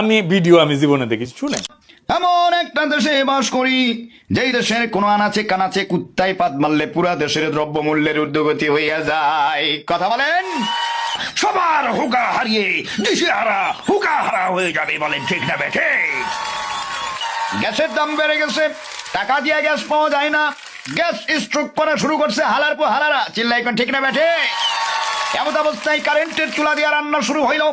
আমি ভিডিও আমি জীবনে দেখেছি, শুনে। এমন একটা দেশে বাস করি যেই দেশের কোনো আনাচে কানাচে কুত্তায় পাত মারলে পুরা দেশের দ্রব্যমূল্যের ঊর্ধ্বগতি হইয়া যায়। কথা বলেন, সবার হুকা হারিয়ে দিশেহারা হুকা হারা হয়ে যাবে, বলেন ঠিক না বেঠে? গ্যাসের দাম বেড়ে গেছে, টাকা দিয়ে গ্যাস পাওয়া যায় না, গ্যাস স্ট্রোক করা শুরু করছে হালার পর হালারা, চিল্লাই কোন ঠিক না বেঠে? এমন অবস্থায় কারেন্টের চুলা দিয়ে রান্না শুরু হইল।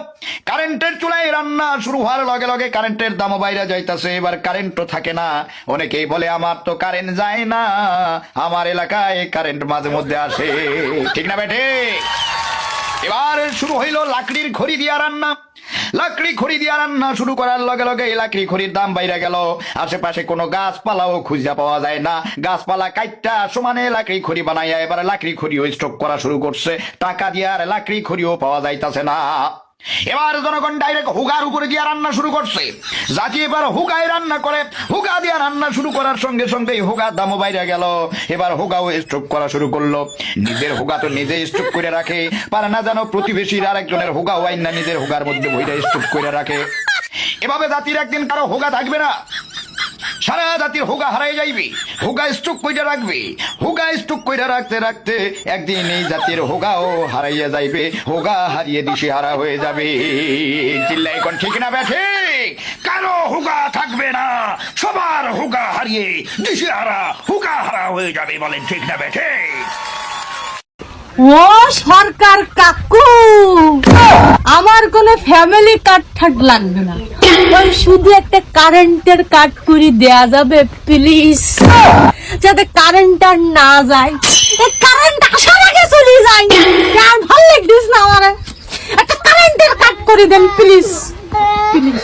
কারেন্টের চুলায় রান্না শুরু হওয়ার লগে লগে কারেন্টের দামও বাইরে যাইতেছে, এবার কারেন্টও থাকে না। অনেকেই বলে আমার তো কারেন্ট যায় না, আমার এলাকায় কারেন্ট মাঝে মধ্যে আসে, ঠিক না বেঠে? এবার শুরু হইল লাকড়ির খড়ি দিয়া রান্না। লাকড়ি খড়ি দিয়া রান্না শুরু করার লগে লগে এই লাকড়ি খড়ির দাম বাইরে গেল। আশেপাশে কোনো গাছপালাও খুঁজে পাওয়া যায় না, গাছপালা কাইটটা সমানে লাকড়ি খড়ি বানাইয়া এবার লাকড়ি খড়িও স্টক করা শুরু করছে। টাকা দিয়ে আর লাকড়ি খড়িও পাওয়া যাইতাছে না। এবার জনগণ ডাইরেক্ট হুগার উপরে দিয়ে রান্না শুরু করছে। জাতি এবার হুগায় রান্না করে, হুগা দিয়ে রান্না শুরু করার সঙ্গে সঙ্গে হুগার দামও বাইরে গেল। এবার হুগাও স্টক করা শুরু করলো। নিজের হুগা তো নিজে স্টক করে রাখে, পারে না যেন প্রতিবেশীর আরেকজনের হুগা ওয়াইন না নিজের হুগার মধ্যে বইটা স্টক করে রাখে। এভাবে জাতির একদিন কারো হুগা থাকবে না, সারা জাতির হুগা হারাই যাইবে। হুগা স্টক কইরা রাখবে, হুগা স্টক কইরা রাখতে রাখতে একদিন এই জাতির হুগাও হারাইয়া যাইবে, হুগা হারিয়ে দিশে হারা হয়ে যাবে। চিল্লাই কোন ঠিক না বেঠে? কারো হুগা থাকবে না, সবার হুগা হারিয়ে দিশে হারা হুগা হারা হয়ে যাবে, বলেন ঠিক না বেঠে? ও সরকার কাকু, আমার কোনো ফ্যামিলি কার্ড ঠাট লাগবে না, ওই শুধু একটা কারেন্টের কার্ড করে দেয়া যাবে প্লিজ, যাতে কারেন্ট আর না যায়, কারেন্ট আসার আগে চলে যায়। আর ভালো লাগছিস না আমার, একটা কারেন্টের কার্ড করে দেন প্লিজ প্লিজ।